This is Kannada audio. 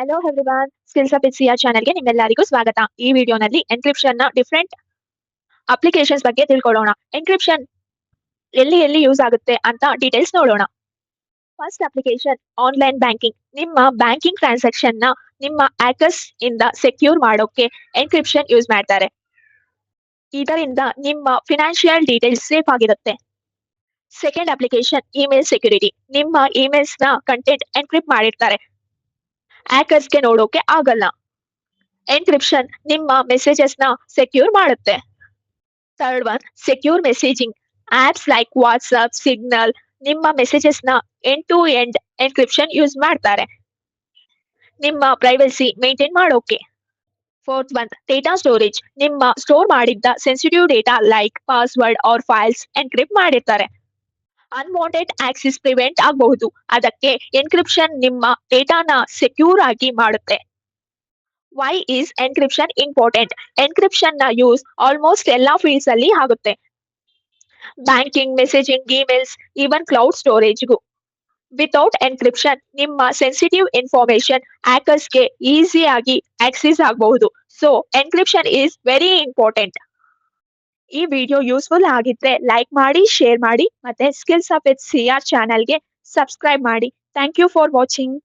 Hello everyone, skills of CR ಚಾನೆಲ್ಗೆ ನಿಮ್ಮೆಲ್ಲರಿಗೂ ಸ್ವಾಗತ. ಈ ವಿಡಿಯೋನಲ್ಲಿ ಎನ್ಕ್ರಿಪ್ಷನ್ ನ ಡಿಫರೆಂಟ್ ಅಪ್ಲಿಕೇಶನ್ಸ್ ಬಗ್ಗೆ ತಿಳ್ಕೊಳ್ಳೋಣ. ಎನ್ಕ್ರಿಪ್ಷನ್ ಎಲ್ಲಿ ಯೂಸ್ ಆಗುತ್ತೆ ಅಂತ ಡೀಟೇಲ್ಸ್ ನೋಡೋಣ. First application online banking. ನಿಮ್ಮ ಬ್ಯಾಂಕಿಂಗ್ ಟ್ರಾನ್ಸಾಕ್ಷನ್ ನ ನಿಮ್ಮ ಹ್ಯಾಕರ್ಸ್ ಇಂದ ಸೆಕ್ಯೂರ್ ಮಾಡೋಕೆ ಎನ್ಕ್ರಿಪ್ಷನ್ ಯೂಸ್ ಮಾಡ್ತಾರೆ. ಇದರಿಂದ ನಿಮ್ಮ ಫಿನಾನ್ಷಿಯಲ್ ಡೀಟೇಲ್ಸ್ ಸೇಫ್ ಆಗಿರುತ್ತೆ. Second application email security. ನಿಮ್ಮ ಇಮೇಲ್ಸ್ ನ ಕಂಟೆಂಟ್ ಎನ್ಕ್ರಿಪ್ಟ್ ಮಾಡಿರ್ತಾರೆ, ಹ್ಯಾಕರ್ಸ್ಗೆ ನೋಡೋಕೆ ಆಗಲ್ಲ. ಎನ್ಕ್ರಿಪ್ಷನ್ ನಿಮ್ಮ ಮೆಸೇಜಸ್ ನ ಸೆಕ್ಯೂರ್ ಮಾಡುತ್ತೆ. Third one, secure messaging. Apps like WhatsApp, signal ನಿಮ್ಮ ಮೆಸೇಜಸ್ ನ end to end encryption use ಮಾಡ್ತಾರೆ, ನಿಮ್ಮ ಪ್ರೈವಸಿ ಮೇಂಟೈನ್ ಮಾಡೋಕೆ. Fourth one, data storage. ನಿಮ್ಮ ಸ್ಟೋರ್ ಮಾಡಿದ್ದ sensitive data like password or files encrypt ಮಾಡಿರ್ತಾರೆ. ಅನ್ವಾಂಟೆಡ್ ಆಕ್ಸೆಸ್ ಪ್ರಿವೆಂಟ್ ಆಗಬಹುದು, ಅದಕ್ಕೆ ಎನ್ಕ್ರಿಪ್ಷನ್ ನಿಮ್ಮ ಡೇಟಾನ ಸೆಕ್ಯೂರ್ ಆಗಿ ಮಾಡುತ್ತೆ. Why is encryption important? Encryption ನ ಯೂಸ್ ಆಲ್ಮೋಸ್ಟ್ ಎಲ್ಲಾ ಫೀಲ್ಡ್ಸ್ ಅಲ್ಲಿ ಆಗುತ್ತೆ. Banking, messaging, emails, even cloud ಸ್ಟೋರೇಜ್ಗೂ. ವಿತೌಟ್ ಎನ್ಕ್ರಿಪ್ಷನ್ ನಿಮ್ಮ ಸೆನ್ಸಿಟಿವ್ ಇನ್ಫಾರ್ಮೇಶನ್ ಹ್ಯಾಕರ್ಸ್ಗೆ ಈಸಿಯಾಗಿ ಆಕ್ಸೆಸ್ ಆಗಬಹುದು. So encryption is very important. ಈ ವಿಡಿಯೋ ಯೂಸ್ಫುಲ್ ಆಗಿದ್ರೆ ಲೈಕ್ ಮಾಡಿ, ಶೇರ್ ಮಾಡಿ, ಮತ್ತೆ ಸ್ಕಿಲ್ಸ್ ಆಫ್ ಸಿಆರ್ ಚಾನೆಲ್ಗೆ ಸಬ್ಸ್ಕ್ರೈಬ್ ಮಾಡಿ. Thank you for watching.